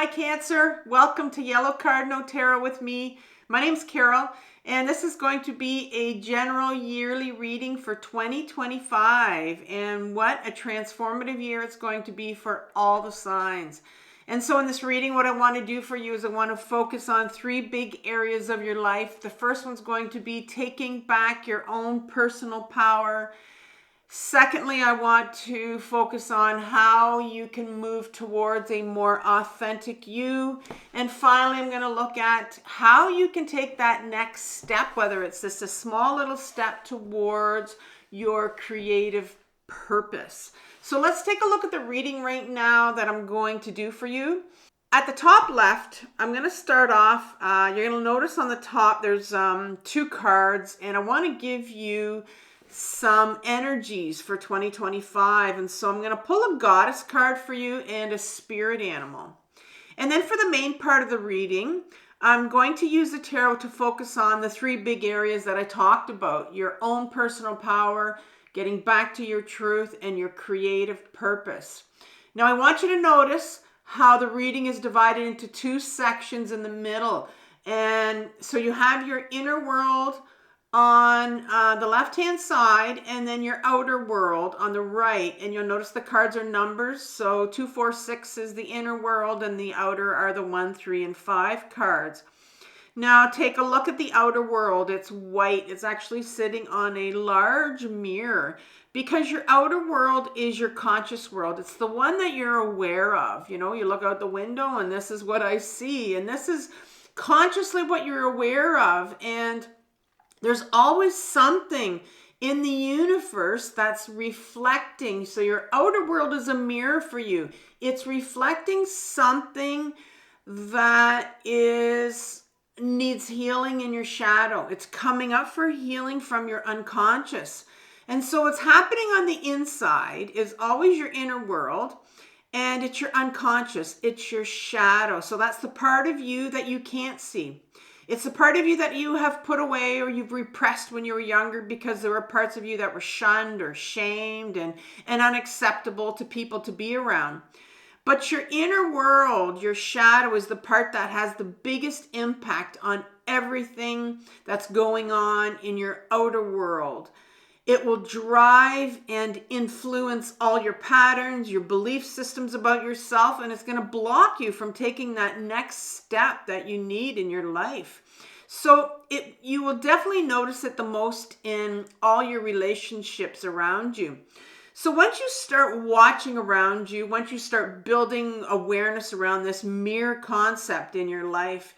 Hi Cancer, welcome to Yellow Cardinal Tarot with me. My name's Carol and this is going to be a general yearly reading for 2025 and what a transformative year it's going to be for all the signs. And so in this reading, what I want to do for you is I want to focus on three big areas of your life. The first one's going to be taking back your own personal power. Secondly, I want to focus on how you can move towards a more authentic you. And finally, I'm going to look at how you can take that next step, whether it's just a small little step towards your creative purpose. So let's take a look at the reading right now that I'm going to do for you. At the top left, I'm going to start off. You're going to notice on the top there's two cards, and I want to give you some energies for 2025. And so I'm going to pull a goddess card for you and a spirit animal. And then for the main part of the reading, I'm going to use the tarot to focus on the three big areas that I talked about: your own personal power, getting back to your truth, and your creative purpose. Now I want you to notice how the reading is divided into two sections in the middle. And so you have your inner world on the left-hand side, and then your outer world on the right. And you'll notice the cards are numbers. So 2, 4, 6 is the inner world, and the outer are the 1, 3, and 5 cards. Now take a look at the outer world. It's white. It's actually sitting on a large mirror because your outer world is your conscious world. It's the one that you're aware of. You know, you look out the window and this is what I see. And this is consciously what you're aware of. And there's always something in the universe that's reflecting. So your outer world is a mirror for you. It's reflecting something that needs healing in your shadow. It's coming up for healing from your unconscious. And so what's happening on the inside is always your inner world, and it's your unconscious. It's your shadow. So that's the part of you that you can't see. It's the part of you that you have put away or you've repressed when you were younger because there were parts of you that were shunned or shamed and unacceptable to people to be around. But your inner world, your shadow, is the part that has the biggest impact on everything that's going on in your outer world. It will drive and influence all your patterns, your belief systems about yourself, and it's going to block you from taking that next step that you need in your life. So you will definitely notice it the most in all your relationships around you. So once you start watching around you, once you start building awareness around this mirror concept in your life,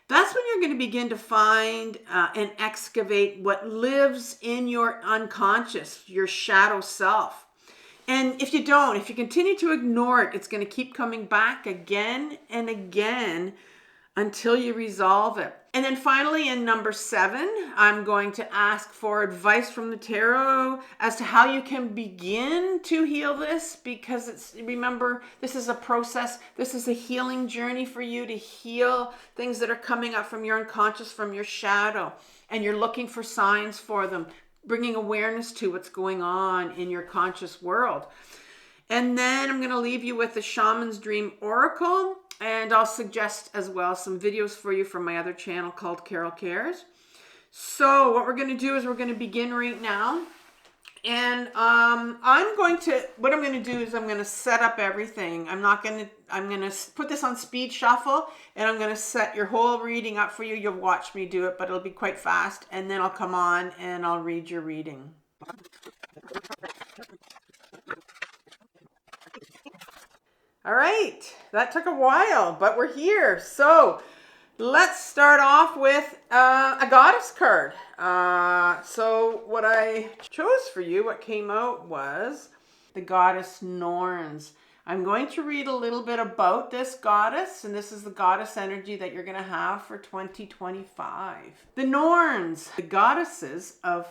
that's when you're going to begin to find and excavate what lives in your unconscious, your shadow self. And if you continue to ignore it, it's going to keep coming back again and again until you resolve it. And then finally, in number 7, I'm going to ask for advice from the tarot as to how you can begin to heal this, because remember, this is a process. This is a healing journey for you to heal things that are coming up from your unconscious, from your shadow, and you're looking for signs for them, bringing awareness to what's going on in your conscious world. And then I'm going to leave you with the Shaman's Dream Oracle. And I'll suggest as well some videos for you from my other channel called Carol Cares. So what we're going to do is we're going to begin right now. And what I'm going to do is I'm going to set up everything. I'm going to put this on speed shuffle, and I'm going to set your whole reading up for you. You'll watch me do it, but it'll be quite fast. And then I'll come on and I'll read your reading. All right, that took a while, but we're here. So let's start off with a goddess card. So what I chose for you, what came out was the goddess Norns. I'm going to read a little bit about this goddess, and this is the goddess energy that you're going to have for 2025. The Norns, the goddesses of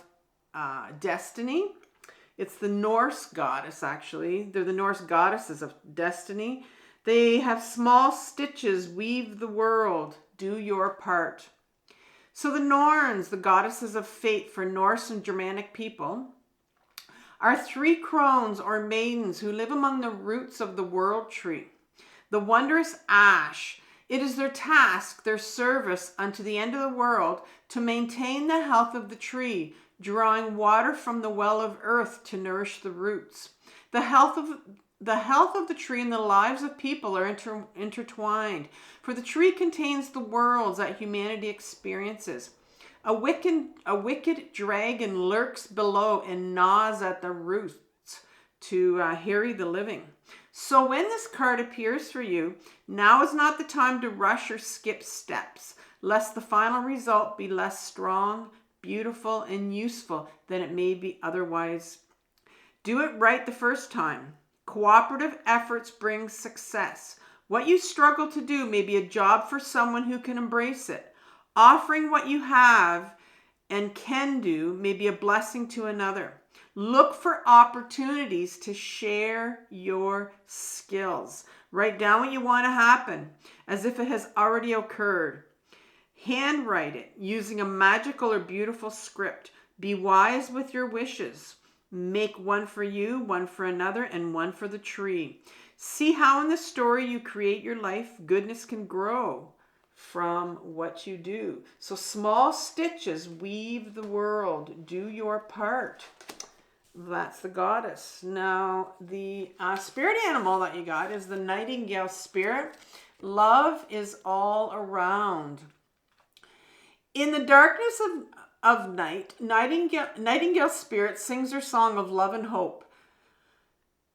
destiny. It's the Norse goddess, actually. They're the Norse goddesses of destiny. They have small stitches, weave the world, do your part. So the Norns, the goddesses of fate for Norse and Germanic people, are 3 crones or maidens who live among the roots of the world tree. the wondrous ash. It is their task, their service unto the end of the world, to maintain the health of the tree, drawing water from the well of earth to nourish the roots. The health of the tree and the lives of people are intertwined, for the tree contains the worlds that humanity experiences. A wicked dragon lurks below and gnaws at the roots to harry the living. So when this card appears for you, now is not the time to rush or skip steps, lest the final result be less strong, beautiful, and useful than it may be otherwise. Do it right the first time. Cooperative efforts bring success. What you struggle to do may be a job for someone who can embrace it. Offering what you have and can do may be a blessing to another. Look for opportunities to share your skills. Write down what you want to happen as if it has already occurred. Handwrite it using a magical or beautiful script. Be wise with your wishes. Make one for you, one for another, and one for the tree. See how in the story you create your life, goodness can grow from what you do. So small stitches weave the world. Do your part. That's the goddess. Now, the spirit animal that you got is the nightingale spirit. Love is all around. In the darkness of night, nightingale spirit sings her song of love and hope.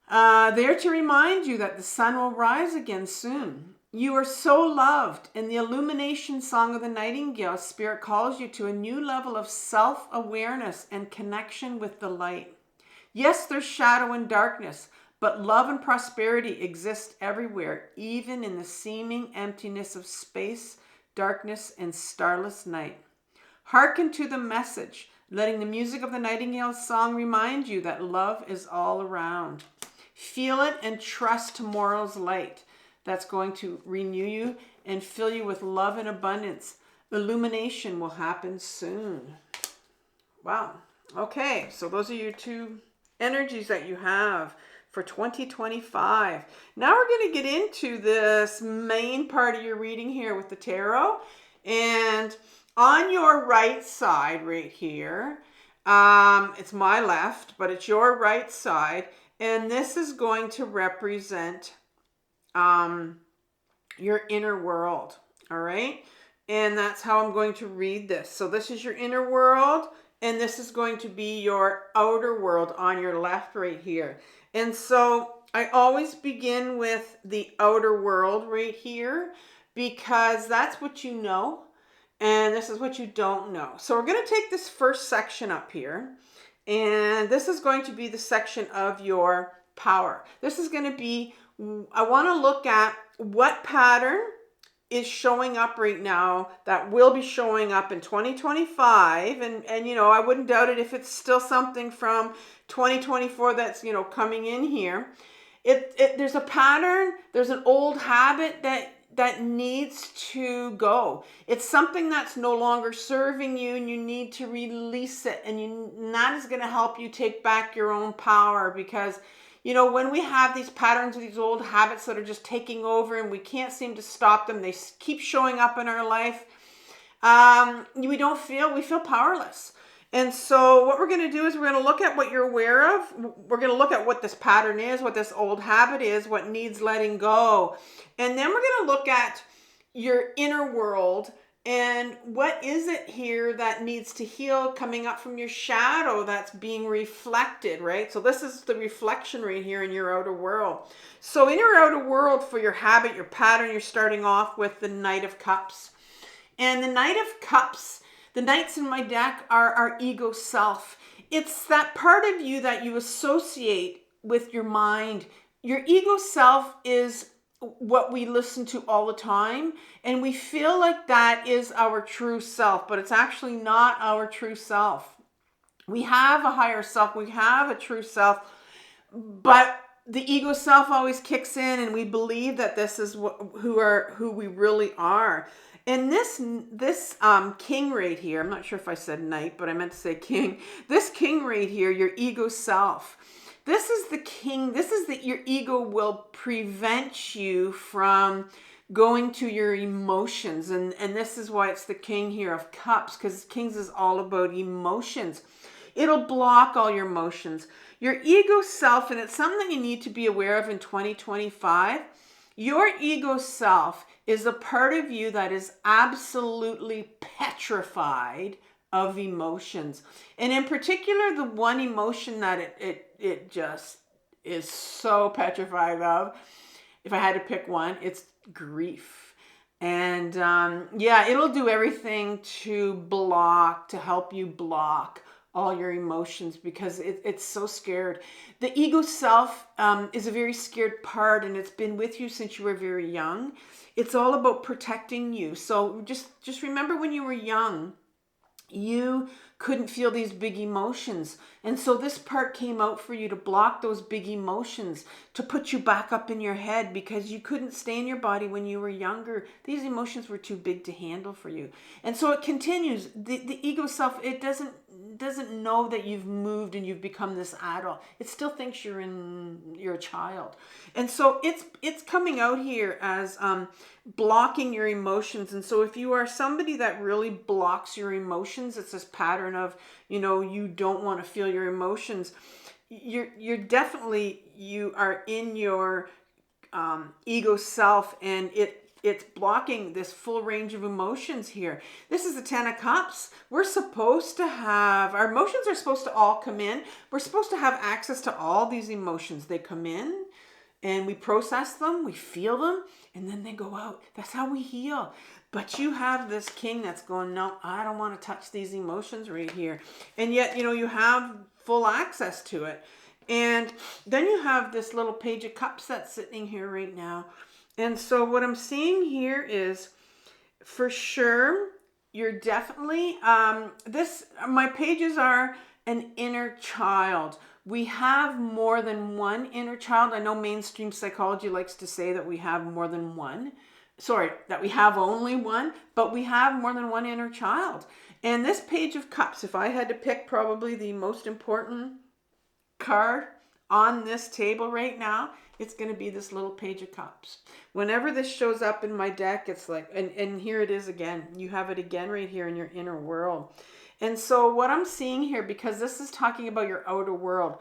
There to remind you that the sun will rise again soon. You are so loved, and the illumination song of the nightingale spirit calls you to a new level of self-awareness and connection with the light. Yes, there's shadow and darkness, but love and prosperity exist everywhere, even in the seeming emptiness of space, darkness, and starless night. Hearken to the message, letting the music of the nightingale's song remind you that love is all around. Feel it and trust tomorrow's light. That's going to renew you and fill you with love and abundance. Illumination will happen soon. Wow. Okay, so those are your two energies that you have for 2025. Now we're going to get into this main part of your reading here with the tarot. And on your right side right here, it's my left, but it's your right side. And this is going to represent your inner world. All right. And that's how I'm going to read this. So this is your inner world. And this is going to be your outer world on your left right here. And so I always begin with the outer world right here because that's what you know. And this is what you don't know. So we're going to take this first section up here. And this is going to be the section of your power. This is going to be, I want to look at what pattern is showing up right now that will be showing up in 2025. And you know, I wouldn't doubt it if it's still something from 2024 that's, you know, coming in here. There's a pattern, there's an old habit that needs to go. It's something that's no longer serving you and you need to release it. And that is going to help you take back your own power because, you know, when we have these patterns of these old habits that are just taking over and we can't seem to stop them, they keep showing up in our life, we feel powerless. And so what we're going to do is we're going to look at what you're aware of. We're going to look at what this pattern is, what this old habit is, what needs letting go. And then we're going to look at your inner world and what is it here that needs to heal coming up from your shadow that's being reflected, right? So this is the reflection right here in your outer world. So in your outer world for your habit, your pattern, you're starting off with the Knight of Cups. And the Knight of Cups, the knights in my deck are our ego self. It's that part of you that you associate with your mind. Your ego self is what we listen to all the time, and we feel like that is our true self, but it's actually not our true self. We have a higher self, we have a true self, but the ego self always kicks in and we believe that this is who we really are. And this king right here, I'm not sure if I said knight, but I meant to say king. This king right here, your ego self, This is the king. This is that your ego will prevent you from going to your emotions. And this is why it's the king here of cups, because kings is all about emotions. It'll block all your emotions. Your ego self, and it's something that you need to be aware of in 2025. Your ego self is a part of you that is absolutely petrified of emotions. And in particular, the one emotion that it just is so petrified of, if I had to pick one, it's grief. And yeah, it'll do everything to help you block all your emotions, because it's so scared. The ego self is a very scared part, and it's been with you since you were very young. It's all about protecting you. So just remember, when you were young, you couldn't feel these big emotions. And so this part came out for you to block those big emotions, to put you back up in your head, because you couldn't stay in your body when you were younger. These emotions were too big to handle for you. And so it continues. The ego self, it doesn't know that you've moved and you've become this adult. It still thinks you're a child. And so it's coming out here as blocking your emotions. And so if you are somebody that really blocks your emotions, it's this pattern of, you don't want to feel your emotions. You're definitely, you are in your ego self, and it's blocking this full range of emotions here. This is the 10 of Cups. We're supposed to have, our emotions are supposed to all come in. We're supposed to have access to all these emotions. They come in and we process them, we feel them, and then they go out. That's how we heal. But you have this king that's going, no, I don't want to touch these emotions right here. And yet, you have full access to it. And then you have this little Page of Cups that's sitting here right now. And so what I'm seeing here is, for sure, you're definitely, my pages are an inner child. We have more than one inner child. I know mainstream psychology likes to say that we have more than one. Sorry, that we have only one, but we have more than one inner child. And this Page of Cups, if I had to pick probably the most important card on this table right now, it's going to be this little Page of Cups. Whenever this shows up in my deck, it's like, and here it is again. You have it again right here in your inner world. And so what I'm seeing here, because this is talking about your outer world,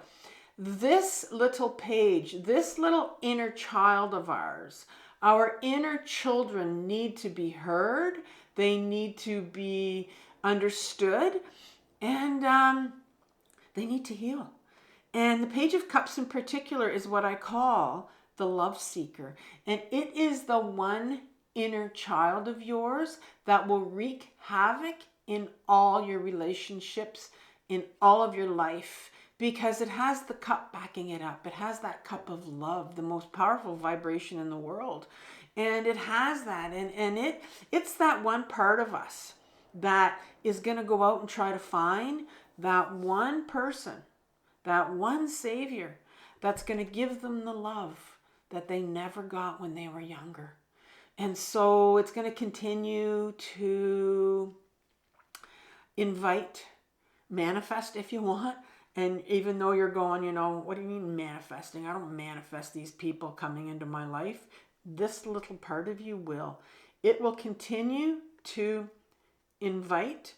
this little page, this little inner child of ours, our inner children need to be heard. They need to be understood, and they need to heal. And the Page of Cups in particular is what I call the love seeker. And it is the one inner child of yours that will wreak havoc in all your relationships, in all of your life, because it has the cup backing it up. It has that cup of love, the most powerful vibration in the world. And it has that. And it's that one part of us that is going to go out and try to find that one person, that one savior that's going to give them the love that they never got when they were younger. And so it's going to continue to invite, manifest if you want. And even though you're going, what do you mean manifesting? I don't manifest these people coming into my life. This little part of you will. It will continue to invite.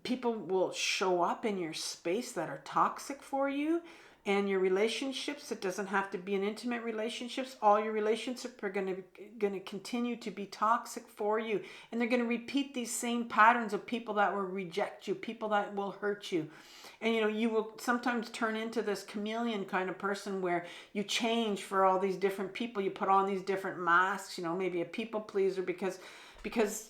People will show up in your space that are toxic for you. And your relationships, it doesn't have to be an intimate relationships. All your relationships are going to continue to be toxic for you. And they're going to repeat these same patterns of people that will reject you, people that will hurt you. And you will sometimes turn into this chameleon kind of person where you change for all these different people. You put on these different masks, maybe a people pleaser because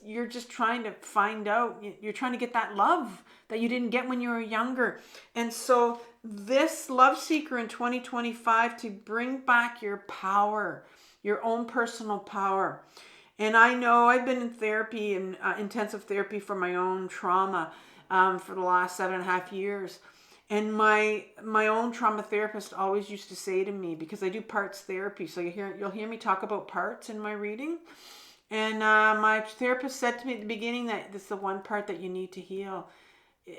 you're just trying to find out, you're trying to get that love that you didn't get when you were younger. And so this love seeker in 2025 to bring back your power, your own personal power. And I know I've been in therapy and intensive therapy for my own trauma for the last 7.5 years. And my own trauma therapist always used to say to me, because I do parts therapy, so you'll hear me talk about parts in my reading. And my therapist said to me at the beginning that this is the one part that you need to heal.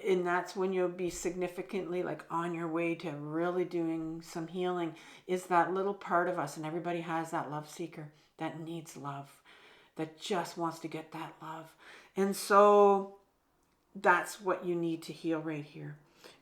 and that's when you'll be significantly like on your way to really doing some healing, is that little part of us. And everybody has that love seeker that needs love, that just wants to get that love. And so that's what you need to heal right here.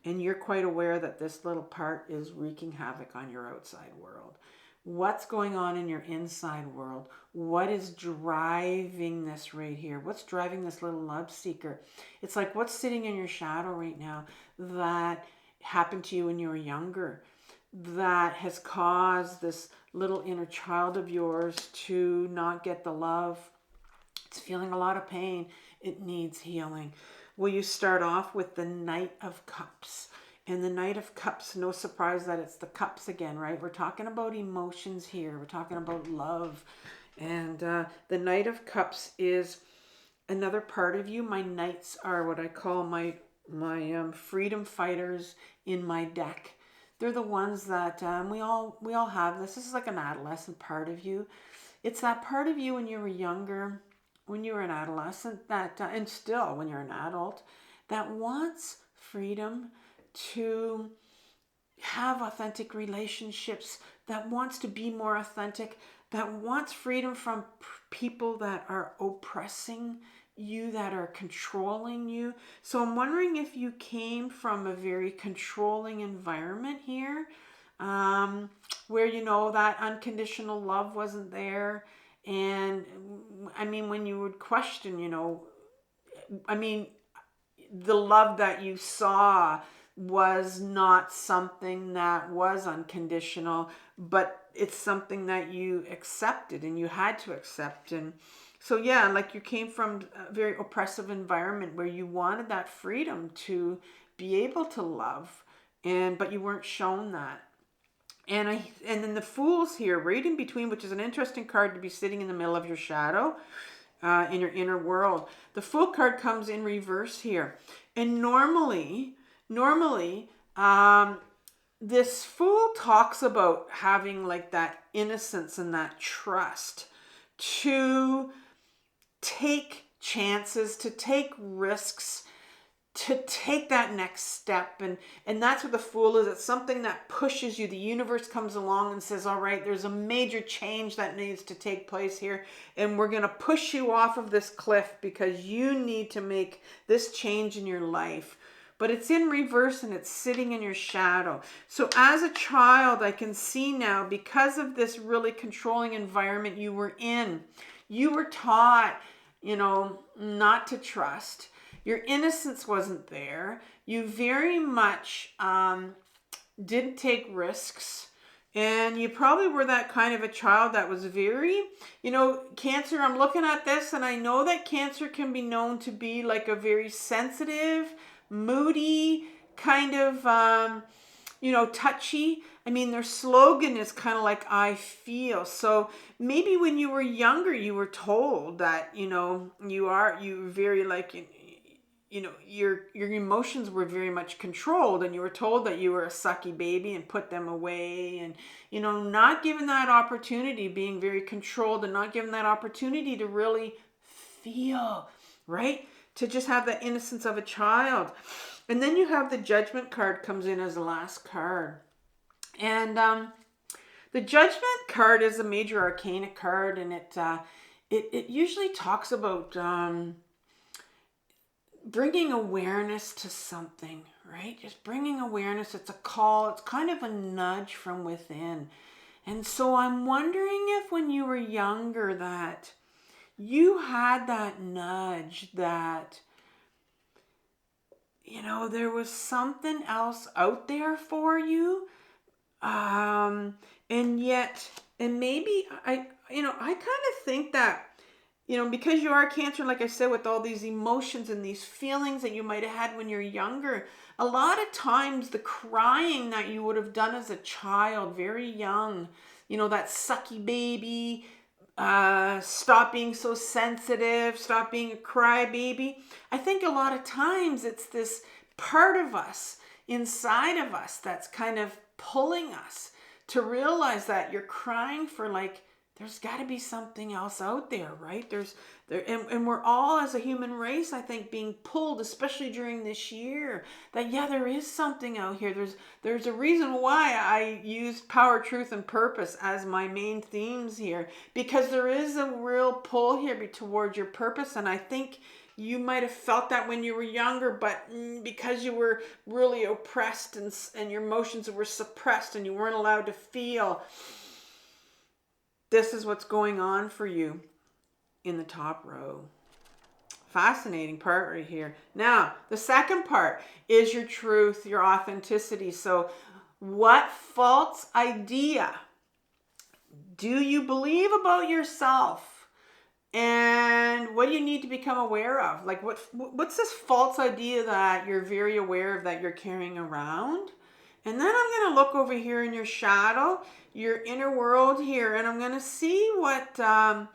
And you're quite aware that this little part is wreaking havoc on your outside world. What's going on in your inside world? What is driving this right here? What's driving this little love seeker? It's like, what's sitting in your shadow right now that happened to you when you were younger, that has caused this little inner child of yours to not get the love? It's feeling a lot of pain. It needs healing. Well, you start off with the Knight of Cups. And the Knight of Cups, no surprise that it's the cups again, right? We're talking about emotions here. We're talking about love. And the Knight of Cups is another part of you. My knights are what I call my freedom fighters in my deck. They're the ones that we all have this. This is like an adolescent part of you. It's that part of you when you were younger, when you were an adolescent, that and still when you're an adult, that wants freedom, to have authentic relationships, that wants to be more authentic, that wants freedom from people that are oppressing you, that are controlling you. So I'm wondering if you came from a very controlling environment here, where, you know, that unconditional love wasn't there. And I mean, when you would question, you know, I mean, the love that you saw was not something that was unconditional, but it's something that you accepted and you had to accept. And so, yeah, like you came from a very oppressive environment where you wanted that freedom to be able to love, but you weren't shown that. And then the Fool's here, right in between, which is an interesting card to be sitting in the middle of your shadow, in your inner world. The Fool card comes in reverse here. And normally, this Fool talks about having like that innocence and that trust to take chances, to take risks, to take that next step. And that's what the Fool is. It's something that pushes you. The universe comes along and says, all right, there's a major change that needs to take place here, and we're going to push you off of this cliff because you need to make this change in your life. But it's in reverse and it's sitting in your shadow. So as a child, I can see now, because of this really controlling environment you were in, you were taught, you know, not to trust. Your innocence wasn't there. You very much didn't take risks. And you probably were that kind of a child that was very, you know, Cancer, I'm looking at this and I know that Cancer can be known to be like a very sensitive, moody, kind of, you know, touchy. I mean, their slogan is kind of like, I feel. So maybe when you were younger, you were told that, you know, you were very like, you know, your emotions were very much controlled, and you were told that you were a sucky baby and put them away, and, you know, not given that opportunity, being very controlled and not given that opportunity to really feel, right? To just have the innocence of a child. And then you have the Judgment card comes in as the last card. And the Judgment card is a major arcana card, and it usually talks about bringing awareness to something, right? Just bringing awareness. It's a call. It's kind of a nudge from within. And so I'm wondering if when you were younger that you had that nudge, that, you know, there was something else out there for you. And maybe I kind of think that, you know, because you are Cancer, like I said, with all these emotions and these feelings that you might have had when you're younger, a lot of times the crying that you would have done as a child, very young, you know, that sucky baby, stop being so sensitive, stop being a crybaby. I think a lot of times it's this part of us, inside of us, that's kind of pulling us to realize that you're crying for like there's got to be something else out there, right? And we're all, as a human race, I think, being pulled, especially during this year, that yeah, there is something out here. There's a reason why I use power, truth, and purpose as my main themes here, because there is a real pull here toward your purpose. And I think you might have felt that when you were younger, but because you were really oppressed and your emotions were suppressed and you weren't allowed to feel, this is what's going on for you in the top row. Fascinating part right here. Now, the second part is your truth, your authenticity. So, what false idea do you believe about yourself? And what do you need to become aware of? Like, what's this false idea that you're very aware of that you're carrying around? And then I'm going to look over here in your shadow, your inner world here, and I'm going to see what, I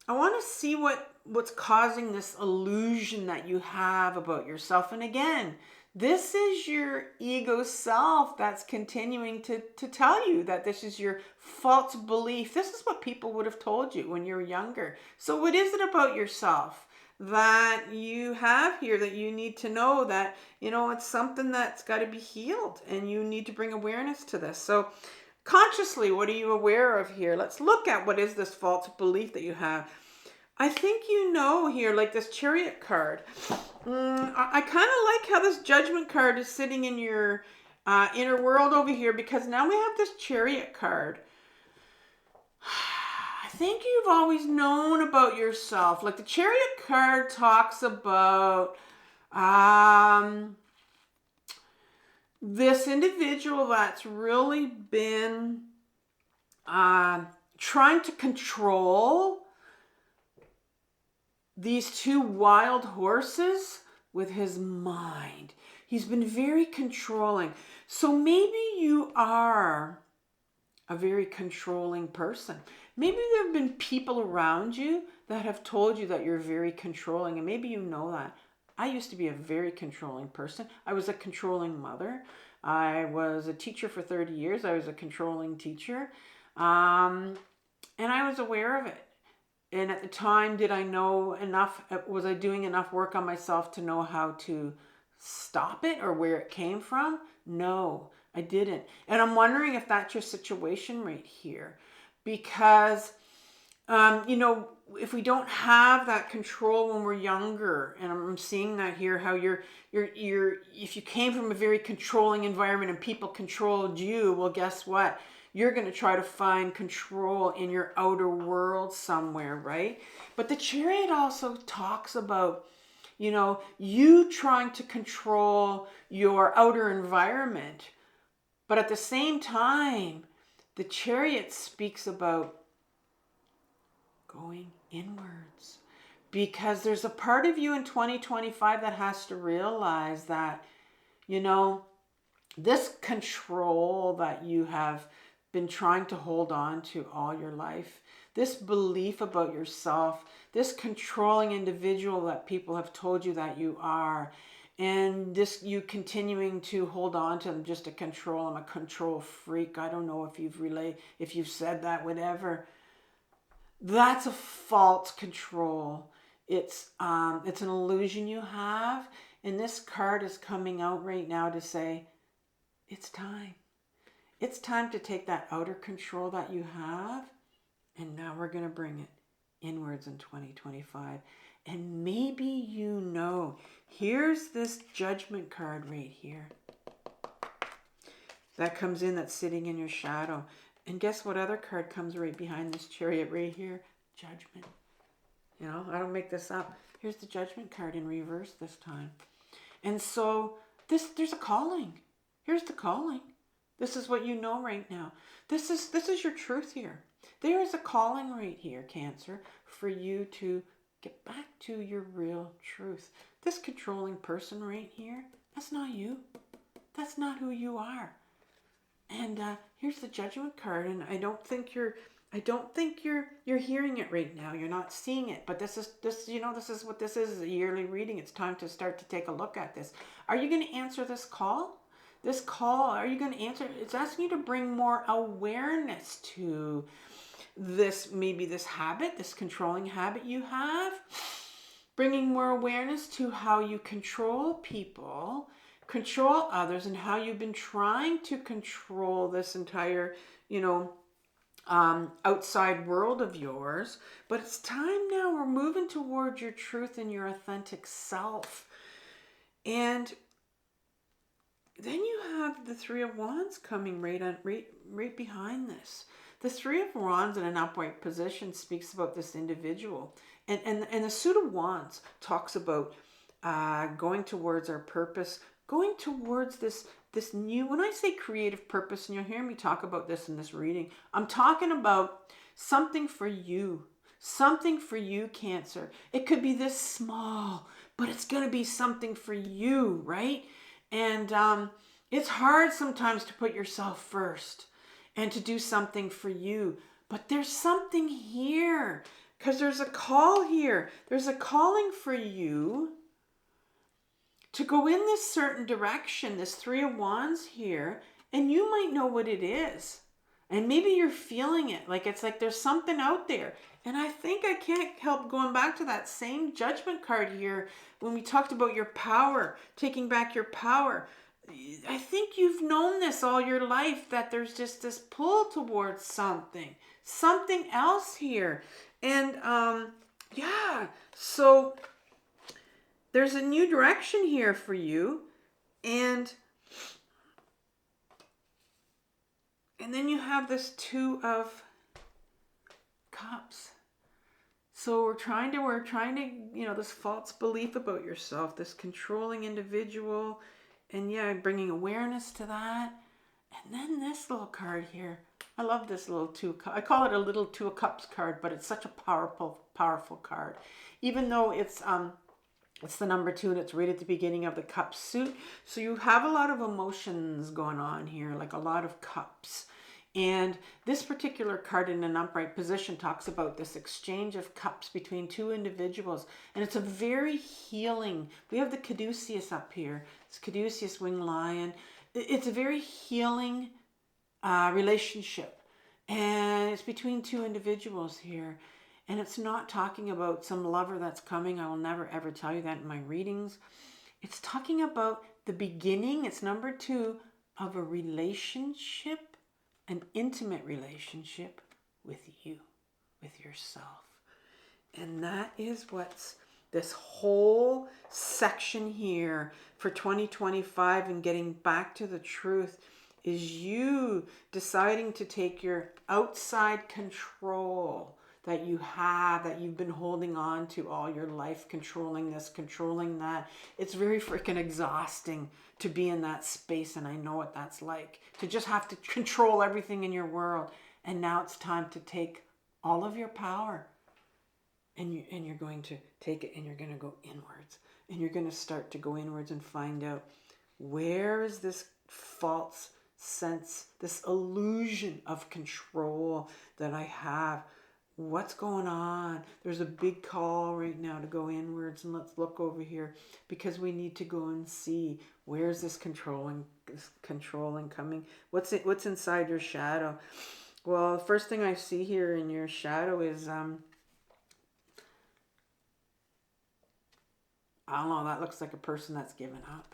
want to see what's causing this illusion that you have about yourself. And again, this is your ego self that's continuing to tell you that this is your false belief. This is what people would have told you when you were younger. So what is it about yourself that you have here that you need to know that, it's something that's got to be healed, and you need to bring awareness to this. So consciously, what are you aware of here? Let's look at what is this false belief that you have. I think here, like this Chariot card. I kind of like how this Judgment card is sitting in your inner world over here, because now we have this Chariot card. I think you've always known about yourself. Like the Chariot card talks about this individual that's really been trying to control these two wild horses with his mind. He's been very controlling. So maybe you are a very controlling person. Maybe there have been people around you that have told you that you're very controlling, and maybe you know that. I used to be a very controlling person. I was a controlling mother. I was a teacher for 30 years. I was a controlling teacher. And I was aware of it. And at the time, did I know enough? Was I doing enough work on myself to know how to stop it or where it came from? No, I didn't. And I'm wondering if that's your situation right here. Because, if we don't have that control when we're younger, and I'm seeing that here, how if you came from a very controlling environment and people controlled you, well, guess what? You're going to try to find control in your outer world somewhere, right? But the Chariot also talks about, you trying to control your outer environment. But at the same time, the Chariot speaks about going inwards. Because there's a part of you in 2025 that has to realize that, this control that you have been trying to hold on to all your life, this belief about yourself, this controlling individual that people have told you that you are, and this you continuing to hold on to them just to control. I'm a control freak. I don't know if you've said that, whatever. That's a false control. It's an illusion you have, and this card is coming out right now to say, it's time. It's time to take that outer control that you have, and now we're going to bring it inwards in 2025. And maybe here's this Judgment card right here. That comes in, that's sitting in your shadow. And guess what other card comes right behind this Chariot right here? Judgment. I don't make this up. Here's the Judgment card in reverse this time. And so there's a calling. Here's the calling. This is what you know right now. This is your truth here. There is a calling right here, Cancer, for you to get back to your real truth. This controlling person right here, that's not you. That's not who you are. And here's the Judgment card, and I don't think you're hearing it right now. You're not seeing it, but this is what this is, a yearly reading. It's time to start to take a look at this. Are you going to answer this call? Are you going to answer? It's asking you to bring more awareness to maybe this habit, this controlling habit you have, bringing more awareness to how you control people, control others, and how you've been trying to control this entire, outside world of yours. But it's time now. We're moving towards your truth and your authentic self. And then you have the Three of Wands coming right behind this. The Three of Wands in an upright position speaks about this individual. And the Suit of Wands talks about going towards our purpose, going towards this new, when I say creative purpose, and you'll hear me talk about this in this reading, I'm talking about something for you. Something for you, Cancer. It could be this small, but it's going to be something for you, right? And it's hard sometimes to put yourself first and to do something for you. But there's something here, because there's a call here. There's a calling for you to go in this certain direction, this Three of Wands here, and you might know what it is. And maybe you're feeling it, like it's like there's something out there. And I think I can't help going back to that same Judgment card here when we talked about your power, taking back your power. I think you've known this all your life, that there's just this pull towards something else here. And yeah, so there's a new direction here for you. And then you have this Two of Cups. So we're trying to, this false belief about yourself, this controlling individual, and yeah, bringing awareness to that. And then this little card here. I love this little I call it a little Two of Cups card, but it's such a powerful card. Even though it's the number 2 and it's right at the beginning of the cup suit. So you have a lot of emotions going on here, like a lot of cups. And this particular card in an upright position talks about this exchange of cups between two individuals. And it's a very healing. We have the caduceus up here. It's caduceus winged lion. It's a very healing relationship. And it's between two individuals here. And it's not talking about some lover that's coming. I will never ever tell you that in my readings. It's talking about the beginning, it's number 2, of a relationship, an intimate relationship with you, with yourself. And that is what's this whole section here for 2025 and getting back to the truth is you deciding to take your outside control that you have, that you've been holding on to all your life, controlling this, controlling that. It's very freaking exhausting to be in that space, and I know what that's like, to just have to control everything in your world. And now it's time to take all of your power, and you're going to take it, and you're going to go inwards, and you're going to start to go inwards and find out, where is this false sense, this illusion of control that I have? What's going on? There's a big call right now to go inwards, and let's look over here, because we need to go and see, where's this controlling coming? What's inside your shadow? Well, the first thing I see here in your shadow is I don't know, that looks like a person that's given up.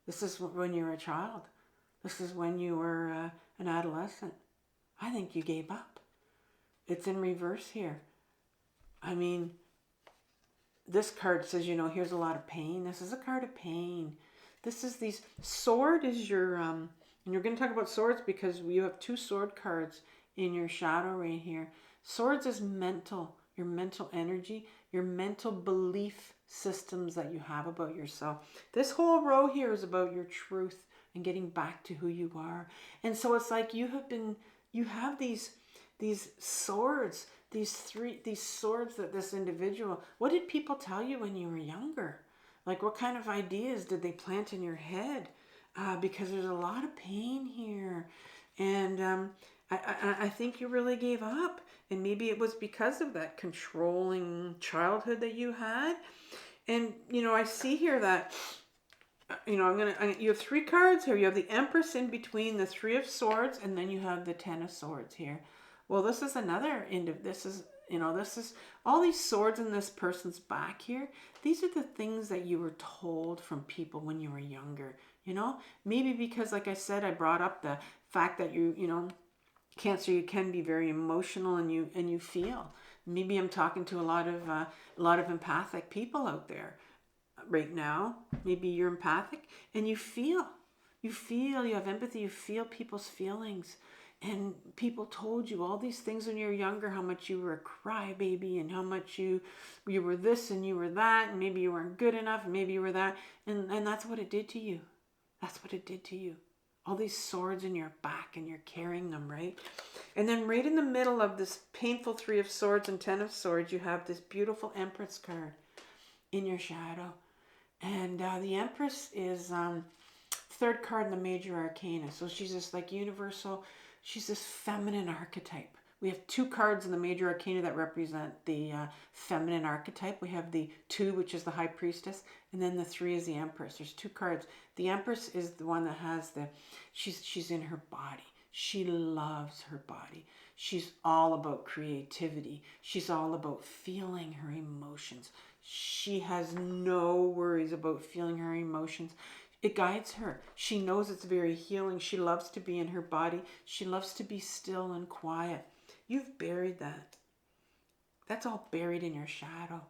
This is when you were a child. This is when you were an adolescent. I think you gave up. It's in reverse here. I mean, this card says, here's a lot of pain. This is a card of pain. This is these, sword is your, and you're going to talk about swords because you have 2 sword cards in your shadow right here. Swords is mental, your mental energy, your mental belief systems that you have about yourself. This whole row here is about your truth and getting back to who you are. And so it's like you have these swords, these swords that this individual, what did people tell you when you were younger? Like, what kind of ideas did they plant in your head? Because there's a lot of pain here. And I think you really gave up. And maybe it was because of that controlling childhood that you had. And, I see here that, you have 3 cards here. You have the Empress in between the 3 of Swords, and then you have the 10 of Swords here. Well, this is another end of this is, this is all these swords in this person's back here. These are the things that you were told from people when you were younger. Maybe because, like I said, I brought up the fact that Cancer, you can be very emotional and you feel. Maybe I'm talking to a lot of empathic people out there right now. Maybe you're empathic and you feel. You have empathy, you feel people's feelings. And people told you all these things when you were younger, how much you were a crybaby and how much you were this and you were that, and maybe you weren't good enough, and maybe you were that. And that's what it did to you. That's what it did to you. All these swords in your back and you're carrying them, right? And then right in the middle of this painful 3 of Swords and 10 of Swords, you have this beautiful Empress card in your shadow. And the Empress is 3rd card in the Major Arcana. So she's this like universal, she's this feminine archetype. We have 2 cards in the Major Arcana that represent the feminine archetype. We have the 2, which is the High Priestess, and then the 3 is the Empress. There's 2 cards. The Empress is the one that has she's in her body. She loves her body. She's all about creativity. She's all about feeling her emotions. She has no worries about feeling her emotions. It guides her. She knows it's very healing. She loves to be in her body. She loves to be still and quiet. You've buried that. That's all buried in your shadow.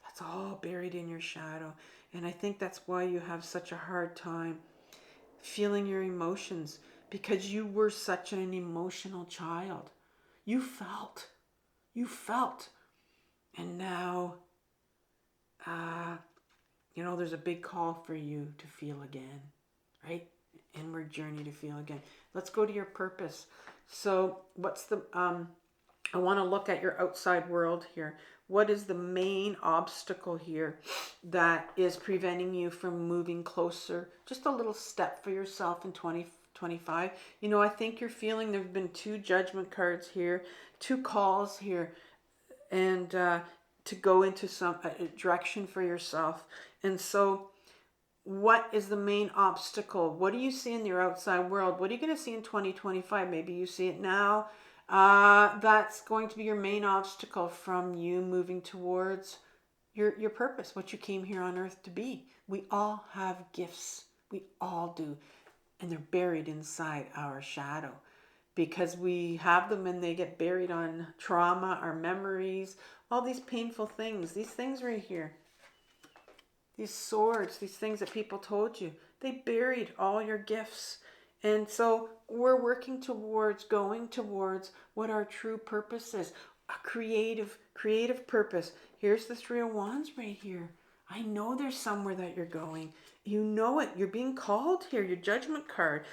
That's all buried in your shadow. And I think that's why you have such a hard time feeling your emotions, because you were such an emotional child. You felt. And now, there's a big call for you to feel again, right? Inward journey to feel again. Let's go to your purpose. So what's I want to look at your outside world here. What is the main obstacle here that is preventing you from moving closer? Just a little step for yourself in 2025. I think you're feeling there've been 2 judgment cards here, 2 calls here, and to go into some direction for yourself. And so what is the main obstacle? What do you see in your outside world? What are you going to see in 2025? Maybe you see it now. That's going to be your main obstacle from you moving towards your purpose, what you came here on earth to be. We all have gifts. We all do. And they're buried inside our shadow because we have them and they get buried on trauma, our memories, all these painful things. These things right here. These swords, these things that people told you, they buried all your gifts. And so we're working towards, going towards what our true purpose is. A creative purpose. Here's the 3 of Wands right here. I know there's somewhere that you're going. You know it. You're being called here. Your judgment card.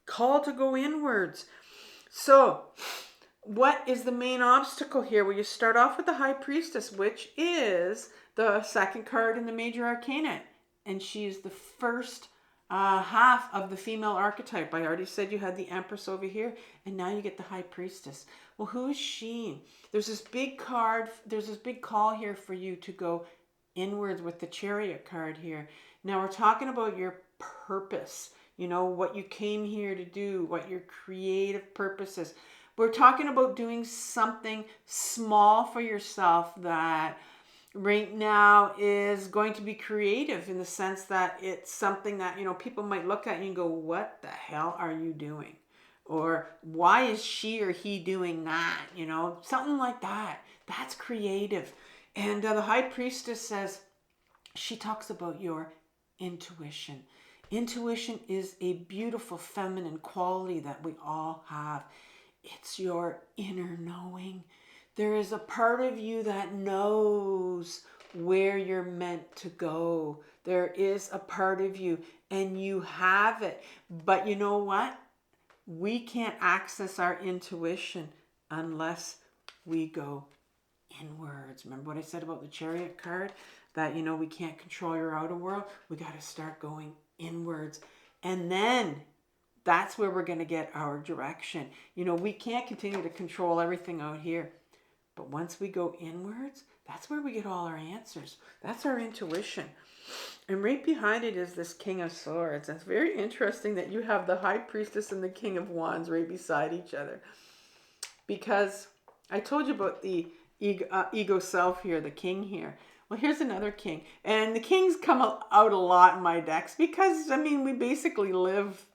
Called to go inwards. So what is the main obstacle here? Well, you start off with the High Priestess, which is the 2nd card in the Major Arcana. And she is the first half of the female archetype. I already said you had the Empress over here, and now you get the High Priestess. Well, who is she? There's this big card, there's this big call here for you to go inwards with the Chariot card here. Now we're talking about your purpose, what you came here to do, what your creative purpose is. We're talking about doing something small for yourself that right now is going to be creative in the sense that it's something that, people might look at you and go, what the hell are you doing? Or why is she or he doing that? Something like that. That's creative. And the High Priestess says, she talks about your intuition. Intuition is a beautiful feminine quality that we all have. It's your inner knowing. There is a part of you that knows where you're meant to go. There is a part of you and you have it. But you know what? We can't access our intuition unless we go inwards. Remember what I said about the Chariot card? That, we can't control your outer world. We got to start going inwards. And then that's where we're going to get our direction. We can't continue to control everything out here. But once we go inwards, that's where we get all our answers. That's our intuition. And right behind it is this King of Swords. It's very interesting that you have the High Priestess and the King of Wands right beside each other. because I told you about the ego self here, the king here. Well, here's another king. And the kings come out a lot in my decks because, I mean, we basically live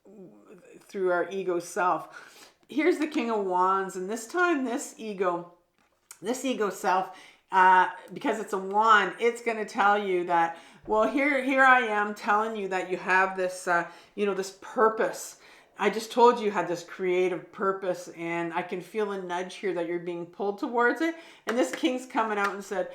through our ego self. Here's the King of Wands, and this time this ego self, because it's a wand, it's going to tell you that, well, here I am telling you that you have this, this purpose. I just told you had this creative purpose, and I can feel a nudge here that you're being pulled towards it. And this king's coming out and said,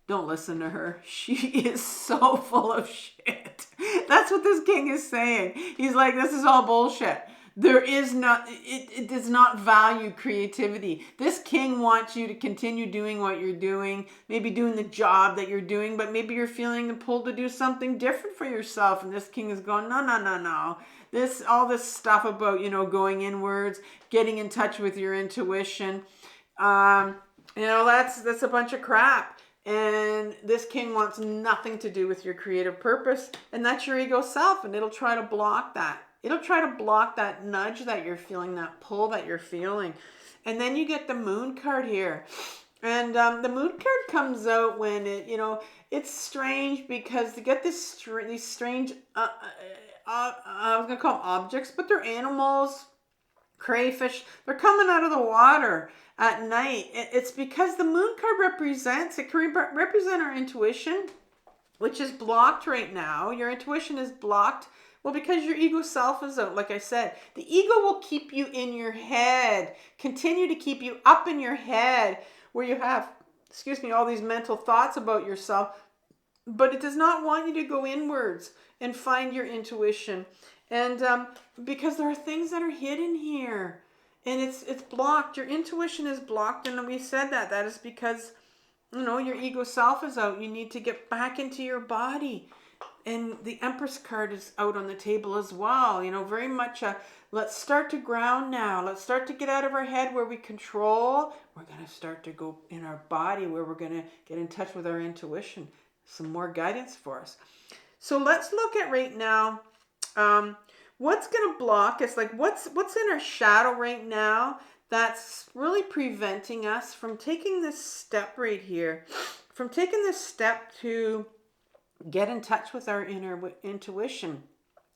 don't listen to her. She is so full of shit. That's what this king is saying. He's like, this is all bullshit. There is not, it does not value creativity. This king wants you to continue doing what you're doing, maybe doing the job that you're doing, but maybe you're feeling the pull to do something different for yourself. And this king is going, no, no, no, no. All this stuff about, going inwards, getting in touch with your intuition. That's a bunch of crap. And this king wants nothing to do with your creative purpose. And that's your ego self. And it'll try to block that. It'll try to block that nudge that you're feeling, that pull that you're feeling. And then you get the moon card here. And the moon card comes out when it's strange because you get these strange, I was going to call them objects, but they're animals, crayfish. They're coming out of the water at night. It's because the moon card it can represent our intuition, which is blocked right now. Your intuition is blocked. Well, because your ego self is out, like I said. The ego will keep you in your head, continue to keep you up in your head where you have, all these mental thoughts about yourself, but it does not want you to go inwards and find your intuition. And because there are things that are hidden here, and it's blocked. Your intuition is blocked, and we said that is because, your ego self is out. You need to get back into your body. And the Empress card is out on the table as well. Very much let's start to ground now. Let's start to get out of our head where we control. We're going to start to go in our body where we're going to get in touch with our intuition. Some more guidance for us. So let's look at right now, what's going to block us? Like what's in our shadow right now that's really preventing us from taking this step right here, from taking this step to get in touch with our inner intuition,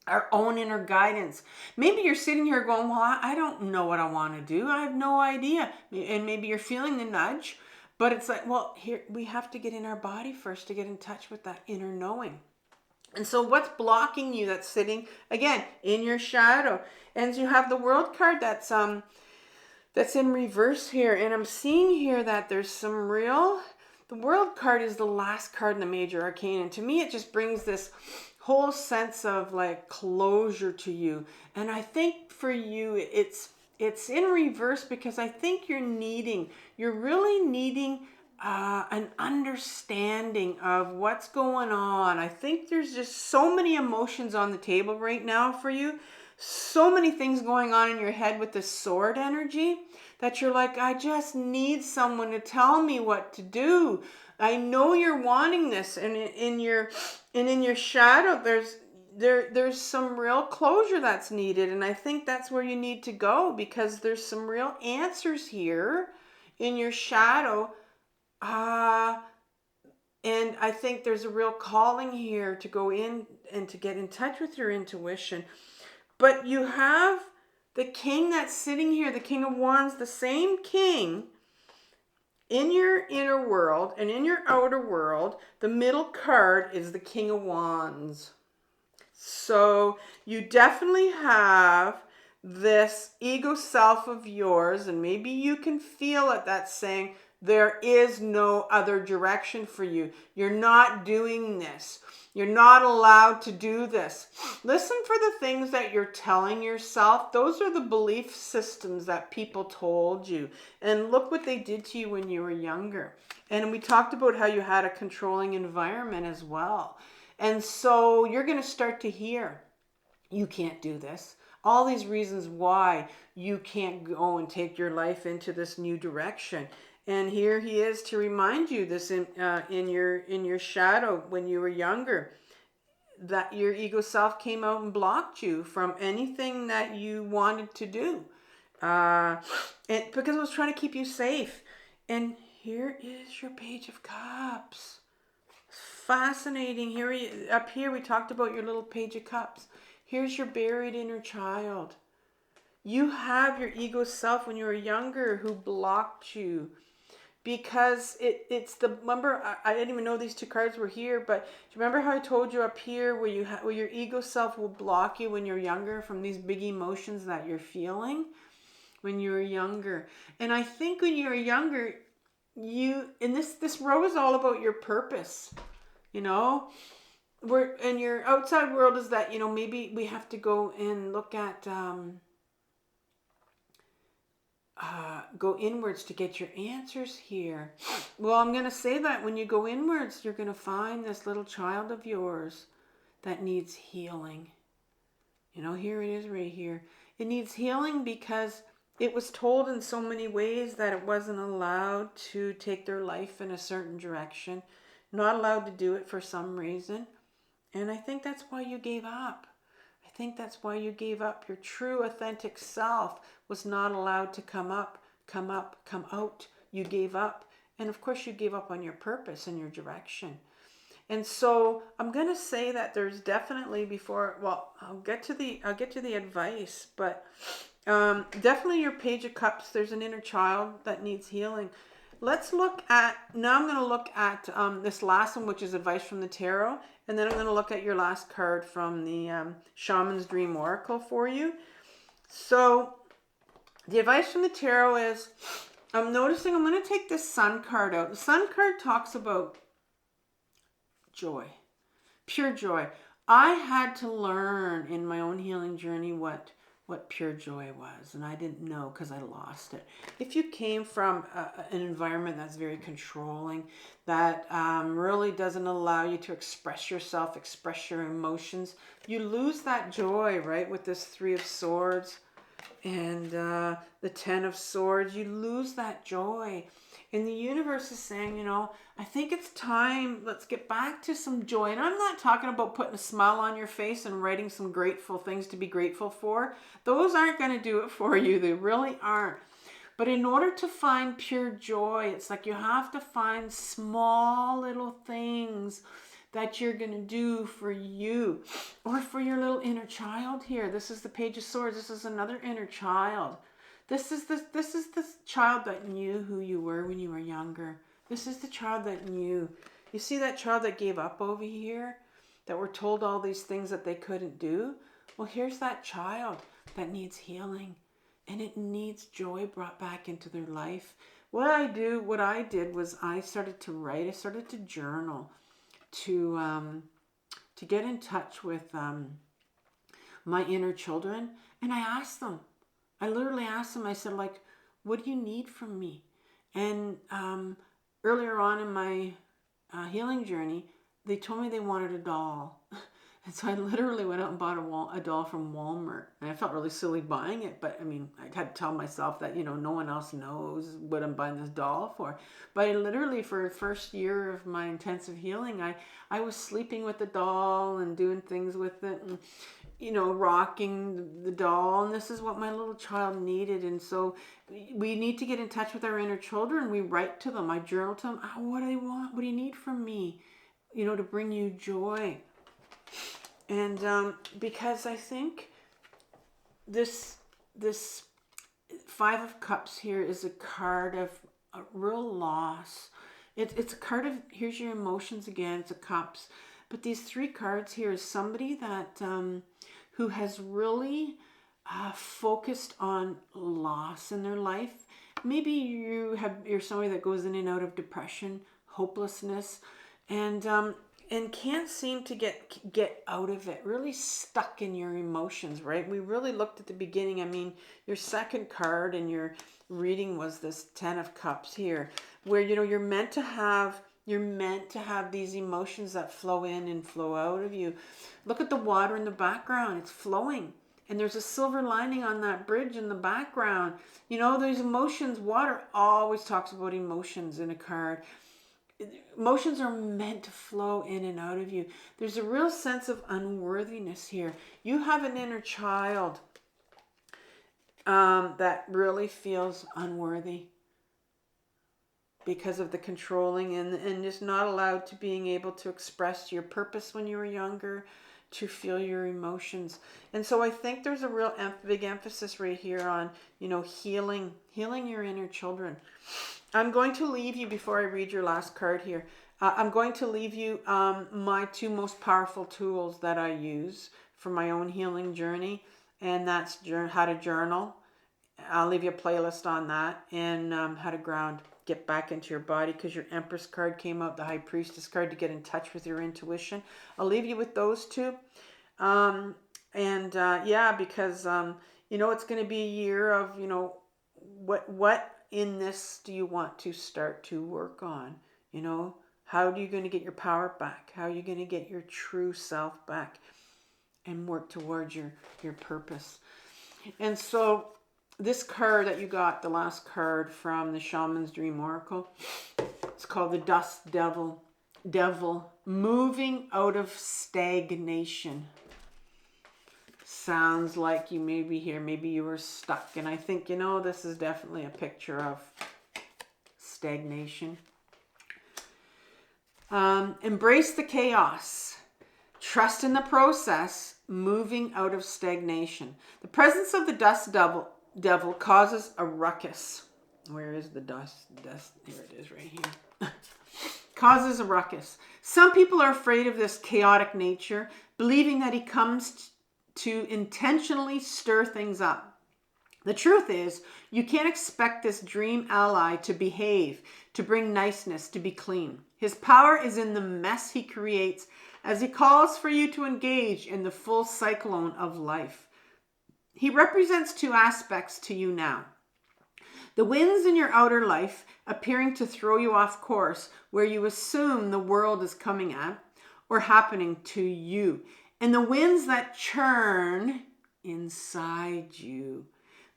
our own inner guidance. Maybe you're sitting here going, well, I don't know what I want to do. I have no idea. And maybe you're feeling the nudge, but it's like, well, here we have to get in our body first to get in touch with that inner knowing. And so what's blocking you that's sitting, again, in your shadow? And you have the World card that's in reverse here. And I'm seeing here that there's some real... The World card is the last card in the Major Arcana. And to me, it just brings this whole sense of like closure to you. And I think for you, it's in reverse because I think you're really needing an understanding of what's going on. I think there's just so many emotions on the table right now for you. So many things going on in your head with the Sword energy that you're like, I just need someone to tell me what to do. I know you're wanting this, and in your shadow, there's some real closure that's needed, and I think that's where you need to go because there's some real answers here in your shadow, and I think there's a real calling here to go in and to get in touch with your intuition. But you have the king that's sitting here, the King of Wands, the same king in your inner world and in your outer world. The middle card is the King of Wands. So you definitely have this ego self of yours, and maybe you can feel it that's saying there is no other direction for you. You're not doing this. You're not allowed to do this. Listen for the things that you're telling yourself. Those are the belief systems that people told you. And look what they did to you when you were younger. And we talked about how you had a controlling environment as well. And so you're going to start to hear, you can't do this. All these reasons why you can't go and take your life into this new direction. And here he is to remind you this in your shadow when you were younger, that your ego self came out and blocked you from anything that you wanted to do. Because it was trying to keep you safe. And here is your Page of Cups. Fascinating. Up here we talked about your little Page of Cups. Here's your buried inner child. You have your ego self when you were younger who blocked you. Because it's the, remember, I didn't even know these two cards were here, but do you remember how I told you up here where your ego self will block you when you're younger from these big emotions that you're feeling when you were younger? And I think when you were younger, and this row is all about your purpose, you know? And your outside world is that, you know, maybe we have to go and look at, go inwards to get your answers here. Well, I'm going to say that when you go inwards, you're going to find this little child of yours that needs healing. You know, here it is right here. It needs healing because it was told in so many ways that it wasn't allowed to take their life in a certain direction, not allowed to do it for some reason. And I think that's why you gave up. I think that's why you gave up. Your true authentic self was not allowed to come out. You gave up. And of course you gave up on your purpose and your direction. And so I'm going to say that there's definitely I'll get to the advice, but definitely your Page of Cups, there's an inner child that needs healing. Now I'm going to look at this last one, which is advice from the tarot. And then I'm going to look at your last card from the Shaman's Dream Oracle for you. So the advice from the tarot is, I'm going to take this Sun card out. The Sun card talks about joy, pure joy. I had to learn in my own healing journey what pure joy was, and I didn't know because I lost it. If you came from an environment that's very controlling, that really doesn't allow you to express yourself, express your emotions, you lose that joy, right? With this Three of Swords and the Ten of Swords, you lose that joy. And the universe is saying, you know, I think it's time, let's get back to some joy. And I'm not talking about putting a smile on your face and writing some grateful things to be grateful for. Those aren't going to do it for you. They really aren't. But in order to find pure joy, it's like you have to find small little things that you're going to do for you or for your little inner child here. This is the Page of Swords. This is another inner child. This is the child that knew who you were when you were younger. This is the child that knew. You see that child that gave up over here? That were told all these things that they couldn't do? Well, here's that child that needs healing. And it needs joy brought back into their life. What I did was I started to write. I started to journal to get in touch with my inner children. And I literally asked them, I said, like, what do you need from me? And earlier on in my healing journey, they told me they wanted a doll. And so I literally went out and bought a doll from Walmart. And I felt really silly buying it, but I mean, I had to tell myself that, you know, no one else knows what I'm buying this doll for. But I literally, for the first year of my intensive healing, I was sleeping with the doll and doing things with it and, you know, rocking the doll. And this is what my little child needed. And so we need to get in touch with our inner children. We write to them. I journal to them. Oh, what do they want? What do you need from me? You know, to bring you joy. And because I think this Five of Cups here is a card of a real loss. It's a card of, here's your emotions again, it's a Cups. But these three cards here is somebody that who has really focused on loss in their life. Maybe you're somebody that goes in and out of depression, hopelessness, and can't seem to get out of it, really stuck in your emotions, right? We really looked at the beginning. I mean, your second card in your reading was this Ten of Cups here, where, you know, you're meant to have these emotions that flow in and flow out of you. Look at the water in the background. It's flowing. And there's a silver lining on that bridge in the background. You know, those emotions, water always talks about emotions in a card. Emotions are meant to flow in and out of you. There's a real sense of unworthiness here. You have an inner child that really feels unworthy because of the controlling and just not allowed to being able to express your purpose when you were younger, to feel your emotions. And so I think there's a real big emphasis right here on, healing your inner children. I'm going to leave you, before I read your last card here, I'm going to leave you my two most powerful tools that I use for my own healing journey, and that's how to journal. I'll leave you a playlist on that, and how to ground, get back into your body, because your Empress card came out, the High Priestess card, to get in touch with your intuition. I'll leave you with those two. Because it's going to be a year of, what in this do you want to start to work on? How are you going to get your power back? How are you going to get your true self back and work towards your purpose? And so this card that you got, the last card from the Shaman's Dream Oracle, it's called the Dust Devil. Moving out of stagnation. Sounds like you may be here. Maybe you were stuck. And I think, this is definitely a picture of stagnation. Embrace the chaos. Trust in the process. Moving out of stagnation. The presence of the Dust Devil causes a ruckus. Where is the dust? Here it is, right here. Causes a ruckus. Some people are afraid of this chaotic nature, believing that he comes to intentionally stir things up. The truth is, you can't expect this dream ally to behave, to bring niceness, to be clean. His power is in the mess he creates as he calls for you to engage in the full cyclone of life. He represents two aspects to you now. The winds in your outer life appearing to throw you off course, where you assume the world is coming at or happening to you. And the winds that churn inside you,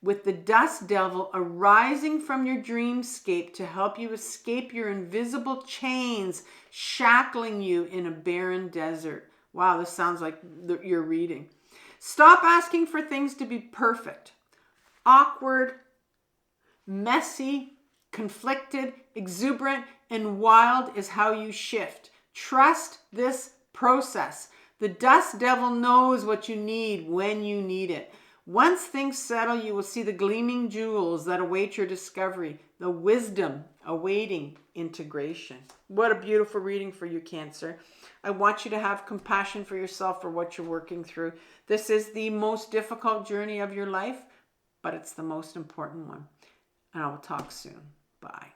with the Dust Devil arising from your dreamscape to help you escape your invisible chains, shackling you in a barren desert. Wow, this sounds like your reading. Stop asking for things to be perfect, awkward, messy, conflicted, exuberant, and wild is how you shift. Trust this process. The Dust Devil knows what you need when you need it. Once things settle, you will see the gleaming jewels that await your discovery, the wisdom awaiting integration. What a beautiful reading for you, Cancer. I want you to have compassion for yourself for what you're working through. This is the most difficult journey of your life, but it's the most important one. And I will talk soon. Bye.